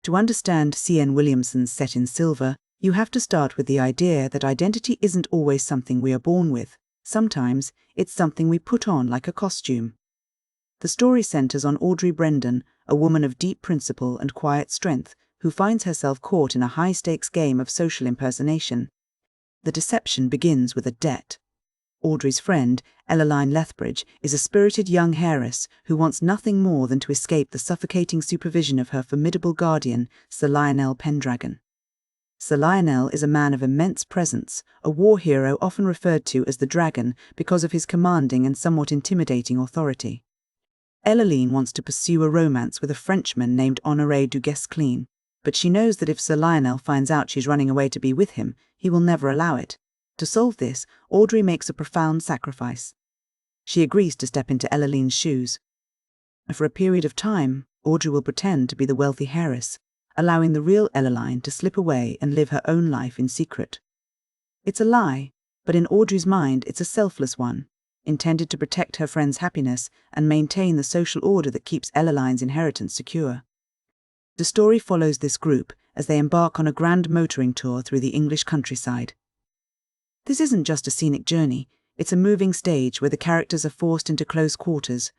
To understand C.N. Williamson's Set in Silver, you have to start with the idea that identity isn't always something we are born with. Sometimes, it's something we put on like a costume. The story centers on Audrie Brendon, a woman of deep principle and quiet strength, who finds herself caught in a high-stakes game of social impersonation. The deception begins with a debt. Audrey's friend, Ellaline Lethbridge, is a spirited young heiress who wants nothing more than to escape the suffocating supervision of her formidable guardian, Sir Lionel Pendragon. Sir Lionel is a man of immense presence, a war hero often referred to as the Dragon because of his commanding and somewhat intimidating authority. Ellaline wants to pursue a romance with a Frenchman named Honoré du Guesclin, but she knows that if Sir Lionel finds out she's running away to be with him, he will never allow it. To solve this, Audrey makes a profound sacrifice. She agrees to step into Ellaline's shoes. For a period of time, Audrey will pretend to be the wealthy heiress, allowing the real Ellaline to slip away and live her own life in secret. It's a lie, but in Audrey's mind it's a selfless one, intended to protect her friend's happiness and maintain the social order that keeps Ellaline's inheritance secure. The story follows this group as they embark on a grand motoring tour through the English countryside. This isn't just a scenic journey, it's a moving stage where the characters are forced into close quarters.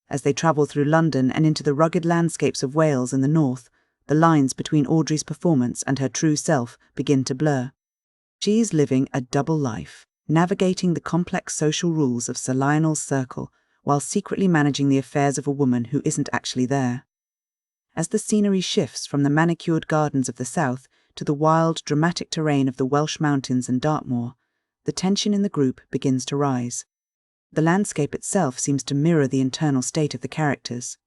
As they travel through London and into the rugged landscapes of Wales in the north, the lines between Audrey's performance and her true self begin to blur. She is living a double life, navigating the complex social rules of Sir Lionel's circle while secretly managing the affairs of a woman who isn't actually there. As the scenery shifts from the manicured gardens of the south to the wild, dramatic terrain of the Welsh mountains and Dartmoor, the tension in the group begins to rise. The landscape itself seems to mirror the internal state of the characters.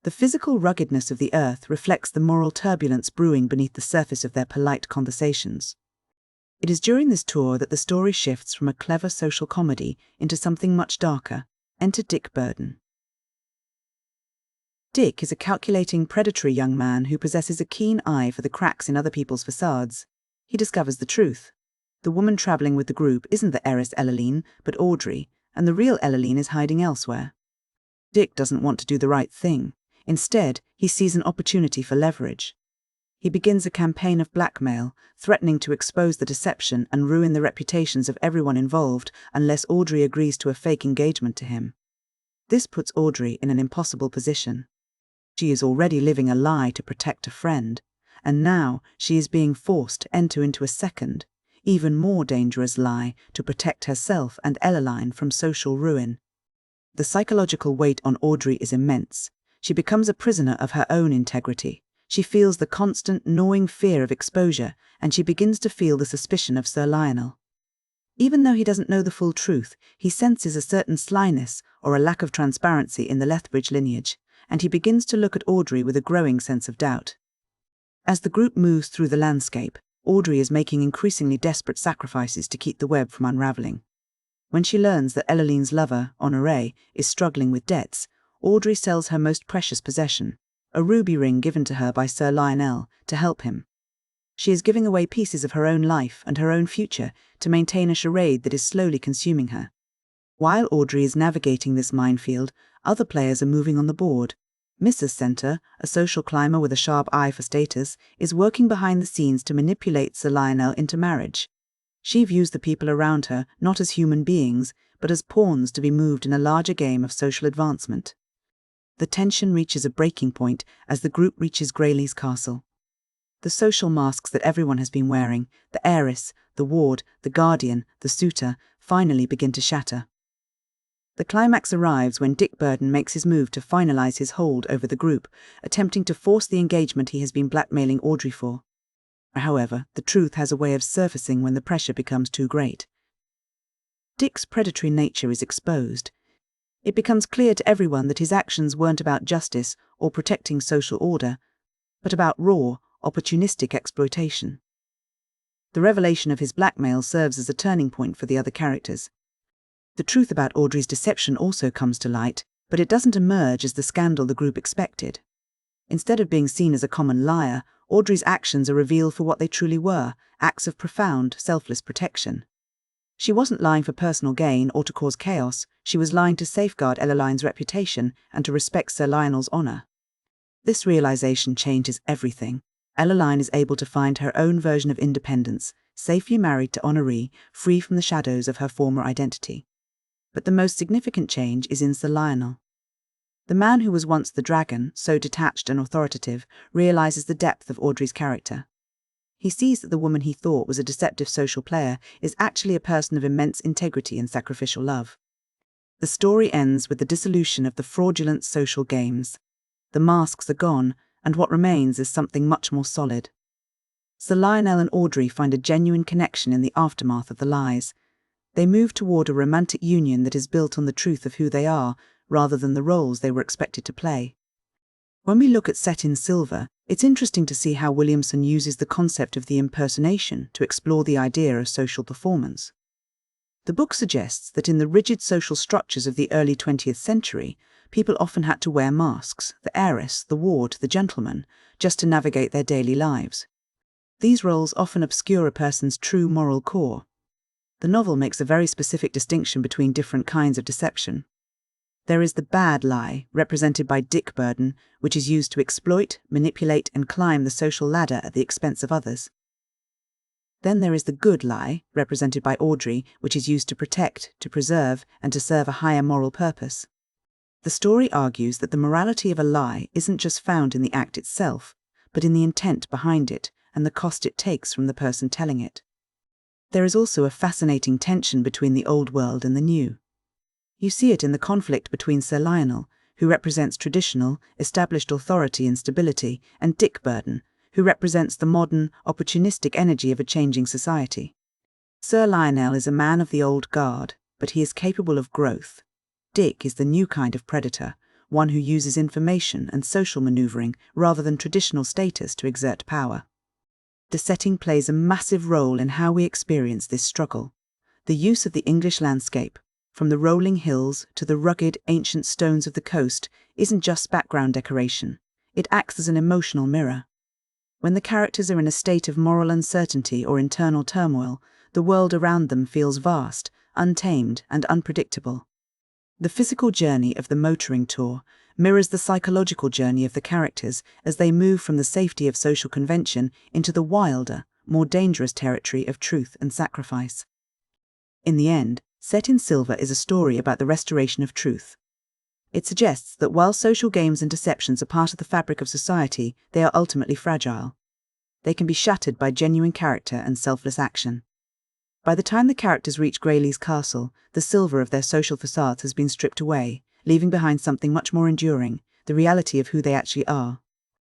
The physical ruggedness of the earth reflects the moral turbulence brewing beneath the surface of their polite conversations. It is during this tour that the story shifts from a clever social comedy into something much darker. Enter Dick Burden. Dick is a calculating, predatory young man who possesses a keen eye for the cracks in other people's facades. He discovers the truth. The woman travelling with the group isn't the heiress Ellaline, but Audrey, and the real Ellaline is hiding elsewhere. Dick doesn't want to do the right thing. Instead, he sees an opportunity for leverage. He begins a campaign of blackmail, threatening to expose the deception and ruin the reputations of everyone involved unless Audrey agrees to a fake engagement to him. This puts Audrey in an impossible position. She is already living a lie to protect a friend, and now she is being forced to enter into a second, even more dangerous lie to protect herself and Ellaline from social ruin. The psychological weight on Audrey is immense. She becomes a prisoner of her own integrity. She feels the constant, gnawing fear of exposure, and she begins to feel the suspicion of Sir Lionel. Even though he doesn't know the full truth, he senses a certain slyness or a lack of transparency in the Lethbridge lineage, and he begins to look at Audrey with a growing sense of doubt. As the group moves through the landscape, Audrey is making increasingly desperate sacrifices to keep the web from unraveling. When she learns that Ellaline's lover, Honoré, is struggling with debts, Audrey sells her most precious possession, a ruby ring given to her by Sir Lionel, to help him. She is giving away pieces of her own life and her own future to maintain a charade that is slowly consuming her. While Audrey is navigating this minefield, other players are moving on the board. Mrs. Centre, a social climber with a sharp eye for status, is working behind the scenes to manipulate Sir Lionel into marriage. She views the people around her not as human beings, but as pawns to be moved in a larger game of social advancement. The tension reaches a breaking point as the group reaches Greyleys Castle. The social masks that everyone has been wearing, the heiress, the ward, the guardian, the suitor, finally begin to shatter. The climax arrives when Dick Burden makes his move to finalize his hold over the group, attempting to force the engagement he has been blackmailing Audrey for. However, the truth has a way of surfacing when the pressure becomes too great. Dick's predatory nature is exposed. It becomes clear to everyone that his actions weren't about justice or protecting social order, but about raw, opportunistic exploitation. The revelation of his blackmail serves as a turning point for the other characters. The truth about Audrey's deception also comes to light, but it doesn't emerge as the scandal the group expected. Instead of being seen as a common liar, Audrey's actions are revealed for what they truly were, acts of profound, selfless protection. She wasn't lying for personal gain or to cause chaos, she was lying to safeguard Ellaline's reputation and to respect Sir Lionel's honour. This realization changes everything. Ellaline is able to find her own version of independence, safely married to Honoré, free from the shadows of her former identity. But the most significant change is in Sir Lionel. The man who was once the dragon, so detached and authoritative, realizes the depth of Audrey's character. He sees that the woman he thought was a deceptive social player is actually a person of immense integrity and sacrificial love. The story ends with the dissolution of the fraudulent social games. The masks are gone, and what remains is something much more solid. Sir Lionel and Audrey find a genuine connection in the aftermath of the lies. They move toward a romantic union that is built on the truth of who they are, rather than the roles they were expected to play. When we look at Set in Silver, it's interesting to see how Williamson uses the concept of the impersonation to explore the idea of social performance. The book suggests that in the rigid social structures of the early 20th century, people often had to wear masks, the heiress, the ward, the gentleman, just to navigate their daily lives. These roles often obscure a person's true moral core. The novel makes a very specific distinction between different kinds of deception. There is the bad lie, represented by Dick Burden, which is used to exploit, manipulate, and climb the social ladder at the expense of others. Then there is the good lie, represented by Audrey, which is used to protect, to preserve, and to serve a higher moral purpose. The story argues that the morality of a lie isn't just found in the act itself, but in the intent behind it and the cost it takes from the person telling it. There is also a fascinating tension between the old world and the new. You see it in the conflict between Sir Lionel, who represents traditional, established authority and stability, and Dick Burden, who represents the modern, opportunistic energy of a changing society. Sir Lionel is a man of the old guard, but he is capable of growth. Dick is the new kind of predator, one who uses information and social maneuvering rather than traditional status to exert power. The setting plays a massive role in how we experience this struggle. The use of the English landscape, from the rolling hills to the rugged, ancient stones of the coast, isn't just background decoration. It acts as an emotional mirror. When the characters are in a state of moral uncertainty or internal turmoil, the world around them feels vast, untamed, and unpredictable. The physical journey of the motoring tour mirrors the psychological journey of the characters as they move from the safety of social convention into the wilder, more dangerous territory of truth and sacrifice. In the end, Set in Silver is a story about the restoration of truth. It suggests that while social games and deceptions are part of the fabric of society, they are ultimately fragile. They can be shattered by genuine character and selfless action. By the time the characters reach Greylee's castle, the silver of their social facades has been stripped away, leaving behind something much more enduring, the reality of who they actually are.